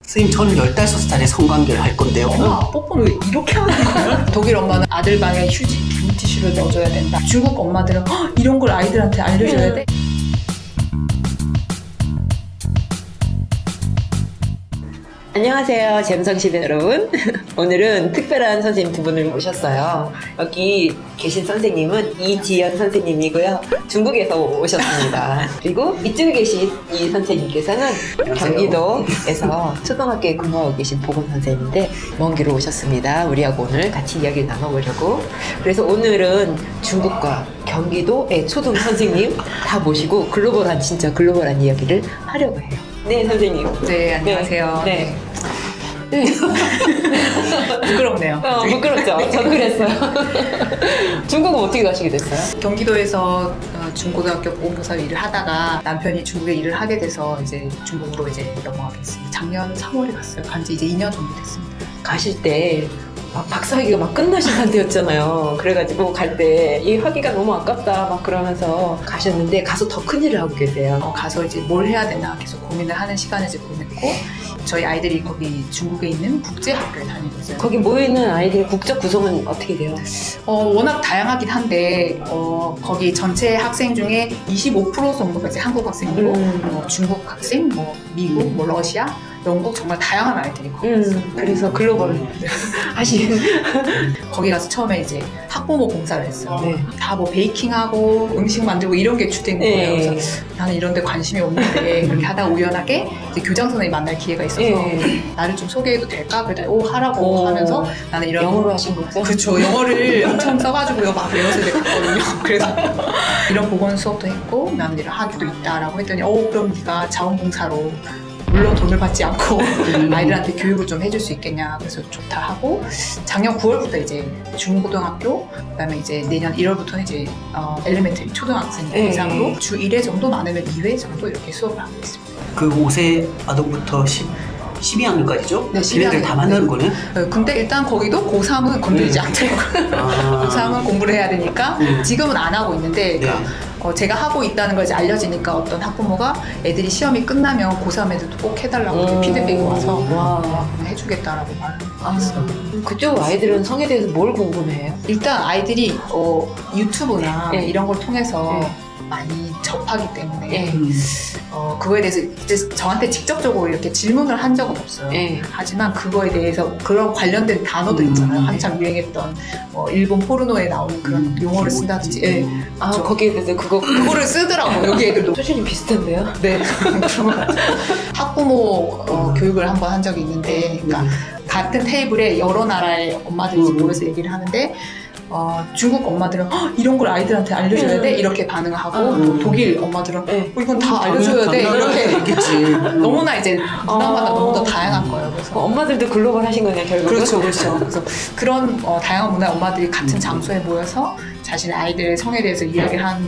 선생님, 저는 15살에 성관계를 할 건데요. 엄마, 뽀뽀는 왜 이렇게 하는 거야? 독일 엄마는 아들 방에 휴지, 물티슈를 넣어줘야 된다. 중국 엄마들은 이런 걸 아이들한테 알려줘야 돼? 안녕하세요, 잼성시대 여러분. 오늘은 특별한 선생님 두 분을 모셨어요. 여기 계신 선생님은 이지연 선생님이고요. 중국에서 오셨습니다. 그리고 이쪽에 계신 이 선생님께서는 경기도에서 초등학교에 근무하고 계신 보건 선생님인데 먼 길로 오셨습니다. 우리하고 오늘 같이 이야기를 나눠보려고. 그래서 오늘은 중국과 경기도의 초등 선생님 다 모시고 진짜 글로벌한 이야기를 하려고 해요. 네, 선생님. 네, 안녕하세요. 네. 부끄럽네요. 부끄럽죠? 저도 그랬어요. 중국은 어떻게 가시게 됐어요? 경기도에서 중고등학교 보건교사 일을 하다가 남편이 중국에 일을 하게 돼서 이제 중국으로 이제 넘어가게 됐습니다. 작년 3월에 갔어요. 간지 이제 2년 정도 됐습니다. 가실 때 막 박사학위가 막 끝나신 상태였잖아요. 그래가지고 갈 때 이 학위가 너무 아깝다 막 그러면서 가셨는데 가서 더 큰일을 하고 계세요. 가서 이제 뭘 해야 되나 계속 고민을 하는 시간을 이제 보냈고, 저희 아이들이 거기 중국에 있는 국제학교에 다니고 있어요. 거기 모여있는 아이들의 국적 구성은 어떻게 돼요? 워낙 다양하긴 한데 거기 전체 학생 중에 25% 정도가 이제 한국 학생이고 중국 학생, 미국, 러시아, 영국 정말 다양한 아이들이 거기 있어요. 그래서 글로벌 하시는 거기 가서 처음에 이제 학부모 봉사를 했어요. 네. 다 베이킹하고 음식 만들고 이런 게 주된 거예요. 네. 그래서 나는 이런 데 관심이 없는데 그렇게 하다가 우연하게 이제 교장 선생님 만날 기회가 있어서 나를 좀 소개해도 될까? 그랬더니 하라고 하면서 나는 이런 영어로 하신 거죠? 그렇죠. 영어를 엄청 써가지고요. 막 외워서 됐거든요. 그래서 이런 보건 수업도 했고 나는 이런 학위도 있다라고 했더니 그럼 네가 자원봉사로 물론 돈을 받지 않고 아이들한테 교육을 좀 해줄 수 있겠냐. 그래서 좋다 하고 작년 9월부터 이제 중고등학교, 그다음에 이제 내년 1월부터는 이제 엘리멘터리 초등학생 대상으로 주 1회 정도 많으면 2회 정도 이렇게 수업을 하고 있습니다. 그 5세 아동부터 12학년까지죠? 네, 걔네들 다 만나는 거네? 근데 일단 거기도 고3은 건드리지 않더라고요. 고3은 공부를 해야 되니까 지금은 안 하고 있는데 제가 하고 있다는 걸 이제 알려지니까 어떤 학부모가 애들이 시험이 끝나면 고3 애들도 꼭 해달라고 피드백이 와서 해주겠다라고 말했어요. 그쪽 아이들은 성에 대해서 뭘 궁금해해요? 일단 아이들이 유튜브나 이런 걸 통해서 많이 접하기 때문에 그거에 대해서 이제 저한테 직접적으로 이렇게 질문을 한 적은 없어요. 하지만 그거에 대해서 그런 관련된 단어들 있잖아요. 한참 유행했던 일본 포르노에 나오는 그런 용어를 쓴다든지 거기에 대해서 그거를 쓰더라고요. 여기 애들도 수준이 비슷한데요? 네. 학부모 교육을 한번 한 적이 있는데 그러니까 같은 테이블에 여러 나라의 엄마들이 모여서 얘기를 하는데 중국 엄마들은 이런 걸 아이들한테 알려줘야 돼? 이렇게 반응을 하고 또 독일 엄마들은 이건 다 알려줘야 돼? 이렇게 너무나 이제 문화마다 너무 더 다양한 거예요. 그래서 엄마들도 글로벌 하신 거네요, 결국은. 그렇죠. 그래서 그런 다양한 문화의 엄마들이 같은 장소에 모여서 자신의 아이들의 성에 대해서 이야기를 하는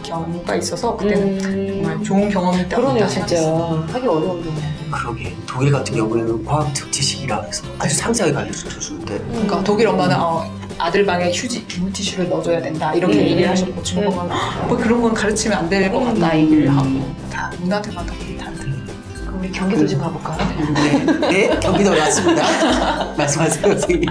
경우가 있어서 그때는 정말 좋은 경험이었다고 그러네요, 생각했어요. 진짜. 하기 어려운데. 그러게. 독일 같은 경우에는 과학적 지식이라 해서 아주 상세하게 가르쳐주는데. 그러니까 독일 엄마는 아들 방에 휴지, 물티슈를 넣어줘야 된다 이렇게 얘기를 하셨고 중국 엄마는 그런 건 가르치면 안 될 것 같다 얘기를 하고 다 문화들마다 다르더라고요. 그럼 우리 경기도 좀 가볼까요? 네, 경기도에 왔습니다. 말씀하세요, 선생님.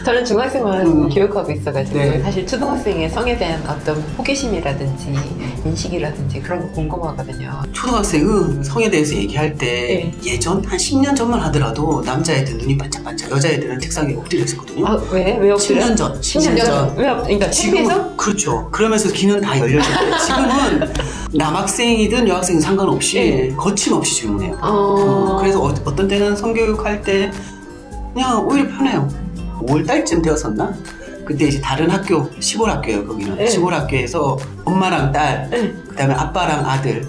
저는 중학생만 교육하고 있어가지고 사실 초등학생의 성에 대한 어떤 호기심이라든지 인식이라든지 그런 거 궁금하거든요. 초등학생은 성에 대해서 얘기할 때 예전 한 10년 전만 하더라도 남자애들 눈이 반짝반짝, 여자애들은 책상에 엎드려 있었거든요. 왜? 왜 엎드려? 10년 전. 10년 전. 왜 그러니까 지금은 그렇죠. 그러면서 귀는 다 열려졌는데 지금은 남학생이든 여학생이든 상관없이 거침없이 질문해요. 그래서 어떤 때는 성교육할 때 그냥 오히려 편해요. 5월달쯤 되었었나? 그때 이제 다른 학교, 시골 학교예요, 거기는. 시골 학교에서 엄마랑 딸, 그 다음에 아빠랑 아들,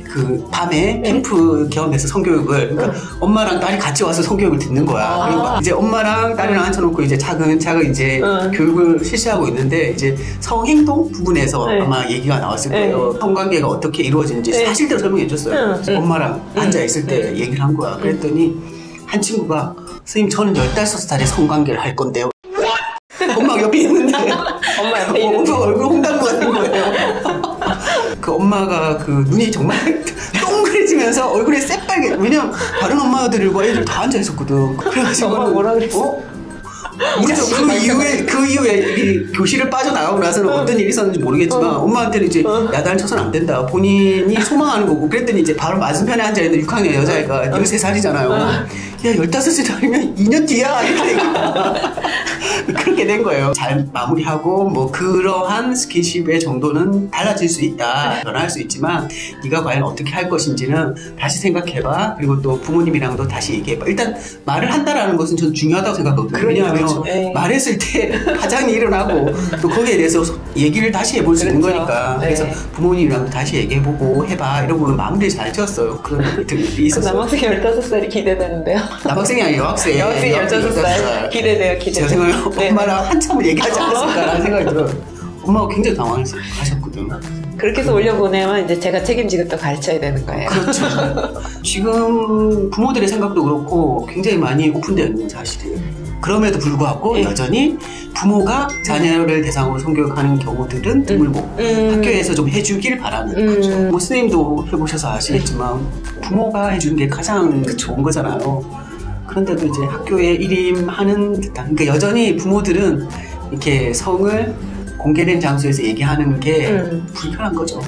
그 밤에 캠프 겸해서 성교육을, 그러니까 엄마랑 딸이 같이 와서 성교육을 듣는 거야. 그리고 이제 엄마랑 딸이랑 앉혀놓고 이제 차근 이제 교육을 실시하고 있는데 이제 성행동 부분에서 아마 얘기가 나왔을 거예요. 성관계가 어떻게 이루어지는지 사실대로 설명해줬어요. 엄마랑 앉아있을 때 얘기를 한 거야. 그랬더니 한 친구가 선생님 저는 15살에 성관계를 할 건데요. 엄마가 옆에 있는데 엄마 옆에 있는데 얼굴 홍당무 같은 거예요. 그 엄마가 그 눈이 정말 웅크려지면서 얼굴에 새빨개. 왜냐면 다른 엄마들과 애들 다 앉아 있었거든. 그래가지고 엄마 뭐라 그랬어? 그렇죠. 그 이후에 이 교실을 빠져나가고 나서는 어떤 일이 있었는지 모르겠지만 엄마한테는 이제 야단을 쳐서는 안 된다. 본인이 소망하는 거고. 그랬더니 이제 바로 맞은편에 앉아있는 6학년 여자애가 13살이잖아요. 야 15살이면 2년 뒤야 이렇게 얘기가 그렇게 된 거예요. 잘 마무리하고 뭐 그러한 스킨십의 정도는 달라질 수 있다. 변할 수 있지만 네가 과연 어떻게 할 것인지는 다시 생각해봐. 그리고 또 부모님이랑도 다시 얘기해봐. 일단 말을 한다라는 것은 저는 중요하다고 생각하거든요. 왜냐하면 말했을 때 파장이 일어나고 또 거기에 대해서 얘기를 다시 해볼 수 있는 거니까. 그래서 부모님이랑 다시 얘기해보고 해봐. 이런 거는 마무리 잘 지었어요. 그런 일들이 있었어요. 남학생이 15살이 기대되는데요. 남학생이 아니에요. 여학생. 여학생이 15살. 기대돼요. 제가 생각해요. 엄마랑 한참을 얘기하지 않았을까라는 생각이 들어요. 엄마가 굉장히 당황하셨거든요. 그렇게 해서 올려보내면 이제 제가 책임지고 또 가르쳐야 되는 거예요. 그렇죠. 지금 부모들의 생각도 그렇고 굉장히 많이 오픈되어 있는 사실이에요. 그럼에도 불구하고 여전히 부모가 자녀를 대상으로 성교육하는 경우들은 드물고 학교에서 좀 해주길 바라는 거죠. 뭐 선생님도 해보셔서 아시겠지만 부모가 해주는 게 가장 좋은 거잖아요. 그런데도 이제 학교에 일임하는 듯한, 그러니까 여전히 부모들은 이렇게 성을 공개된 장소에서 얘기하는 게 불편한 거죠.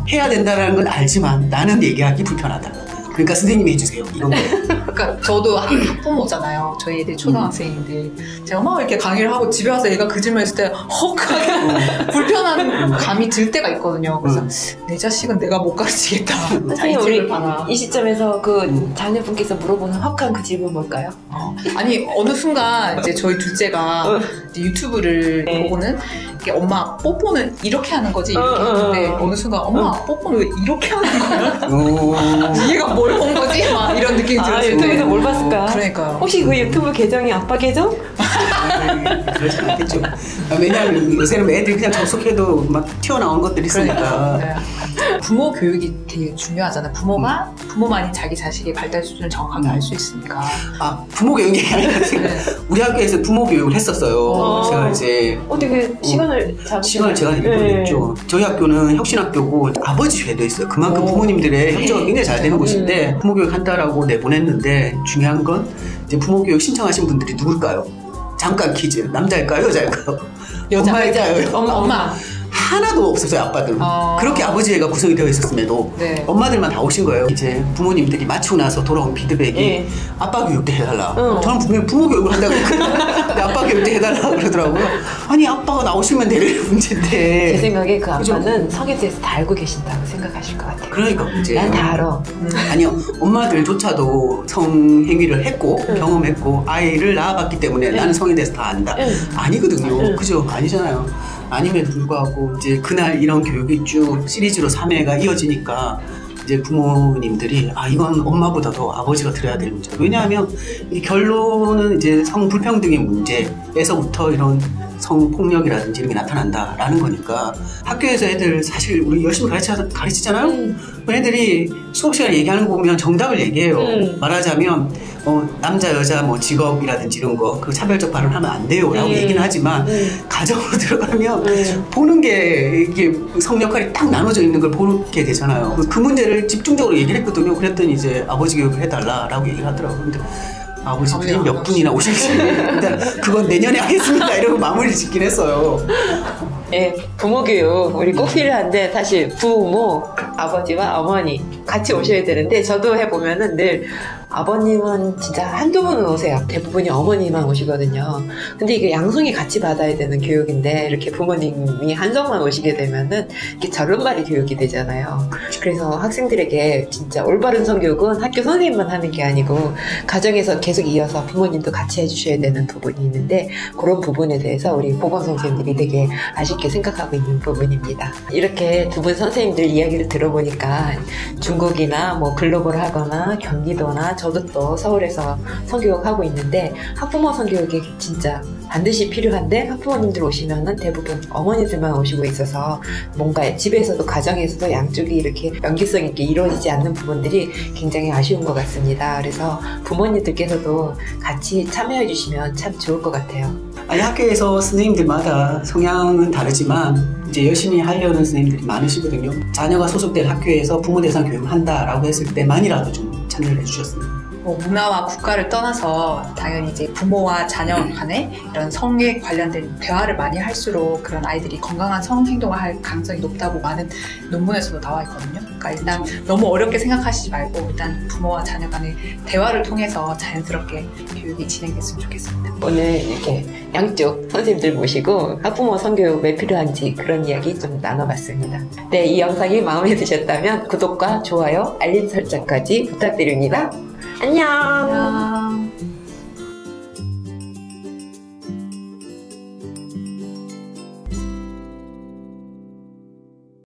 해야 된다는 건 알지만 나는 얘기하기 불편하다. 그러니까 선생님이 해주세요. 이런 거. 그러니까 저도 학부모잖아요. 저희 애들 초등학생인데 제가 막 이렇게 강의를 하고 집에 와서 얘가 그 질문 했을 때 헉하게 불편한 감이 들 때가 있거든요. 그래서 내 자식은 내가 못 가르치겠다. 선생님 우리 이 시점에서 그 자녀분께서 물어보는 확한 그 질문 뭘까요? 아니 어느 순간 이제 저희 둘째가 이제 유튜브를 보고는 이렇게 엄마 뽀뽀는 이렇게 하는 거지 이렇게 했는데 어느 순간 엄마 뽀뽀는 왜 이렇게 하는 거야? 얘가 뭘 본 거지? 막 이런 느낌이 들었어요. 유튜브에서 뭘 봤을까? 그러니까요. 혹시 그 유튜브 계정이 아빠 계정? 그렇지 않겠죠. 왜냐하면 요새는 애들 그냥 접속해도 막 튀어나오는 것들이 있으니까. 네. 부모 교육이 되게 중요하잖아요. 부모가 부모만이 자기 자식의 발달 수준을 정확하게 알 수 있으니까. 아 부모 교육이 아니라 우리 학교에서 부모 교육을 했었어요. 제가 이제 어떻게 시간을 제가 내보냈죠. 저희 학교는 혁신학교고 아버지 회도 있어요. 그만큼 부모님들의 협조가 굉장히 잘 되는 곳인데 부모 교육 한다라고 내보냈는데 중요한 건 이제 부모 교육 신청하신 분들이 누굴까요? 잠깐 퀴즈. 남자일까요? 여자일까요? 엄마일까요? 엄마. 하나도 없었어요. 아빠들. 그렇게 아버지회가 구성이 되어 있었음에도 엄마들만 다 오신 거예요. 이제 부모님들이 마치고 나서 돌아온 피드백이 아빠 교육도 해달라. 저는 분명히 부모 교육을 한다고 했거든요. 근데 아빠 교육도 해달라 그러더라고요. 아니 아빠가 나오시면 될 문제인데. 제 생각에 그 아빠는 성에 대해서 다 알고 계신다고 생각하실 것 같아요. 그러니까 문제. 난 다 알아. 아니요. 엄마들조차도 성행위를 했고 경험했고 아이를 낳아봤기 때문에 나는 성에 대해서 다 안다. 아니거든요. 그죠? 아니잖아요. 아님에도 불구하고 이제 그날 이런 교육이 쭉 시리즈로 3회가 이어지니까 이제 부모님들이 아 이건 엄마보다도 아버지가 들어야 될 문제. 왜냐하면 이 결론은 이제 성불평등의 문제에서부터 이런 성폭력이라든지 이런 게 나타난다라는 거니까 학교에서 애들 사실 우리 열심히 가르치잖아요. 애들이 수업 시간에 얘기하는 거 보면 정답을 얘기해요. 말하자면 남자 여자 뭐 직업이라든지 이런 거 그 차별적 발언하면 안 돼요라고 얘기는 하지만 가정으로 들어가면 보는 게 이게 성 역할이 딱 나눠져 있는 걸 보게 되잖아요. 그 문제를 집중적으로 얘기를 했거든요. 그랬더니 이제 아버지 교육을 해달라라고 얘기를 하더라고요. 근데 아버지들이 몇 분이나 오실지 일단 그건 내년에 하겠습니다 이러고 마무리 짓긴 했어요. 예, 부모 교육 우리 꼭 필요한데 사실 부모, 아버지와 어머니 같이 오셔야 되는데 저도 해보면은 늘 아버님은 진짜 한두 분은 오세요. 대부분이 어머니만 오시거든요. 근데 이게 양손이 같이 받아야 되는 교육인데 이렇게 부모님이 한성만 오시게 되면은 이게 절름발이 교육이 되잖아요. 그래서 학생들에게 진짜 올바른 성교육은 학교 선생님만 하는 게 아니고 가정에서 계속 이어서 부모님도 같이 해주셔야 되는 부분이 있는데 그런 부분에 대해서 우리 보건 선생님들이 되게 아쉽게 생각하고 있는 부분입니다. 이렇게 두 분 선생님들 이야기를 들어보니까 중국이나 뭐 글로벌 하거나 경기도나 저도 또 서울에서 성교육하고 있는데 학부모 성교육이 진짜 반드시 필요한데 학부모님들 오시면은 대부분 어머니들만 오시고 있어서 뭔가 집에서도 가정에서도 양쪽이 이렇게 연계성 있게 이루어지지 않는 부분들이 굉장히 아쉬운 것 같습니다. 그래서 부모님들께서도 같이 참여해 주시면 참 좋을 것 같아요. 아니, 학교에서 선생님들마다 성향은 다르지만 이제 열심히 하려는 선생님들이 많으시거든요. 자녀가 소속된 학교에서 부모 대상 교육을 한다라고 했을 때만이라도 좀 참여를 해주셨습니다. 뭐 문화와 국가를 떠나서 당연히 이제 부모와 자녀 간에 이런 성에 관련된 대화를 많이 할수록 그런 아이들이 건강한 성 행동을 할 가능성이 높다고 많은 논문에서도 나와 있거든요. 그러니까 일단 너무 어렵게 생각하시지 말고 일단 부모와 자녀 간의 대화를 통해서 자연스럽게 교육이 진행됐으면 좋겠습니다. 오늘 이렇게 양쪽 선생님들 모시고 학부모 성교육 왜 필요한지 그런 이야기 좀 나눠봤습니다. 네, 이 영상이 마음에 드셨다면 구독과 좋아요, 알림 설정까지 부탁드립니다. 안녕. 안녕.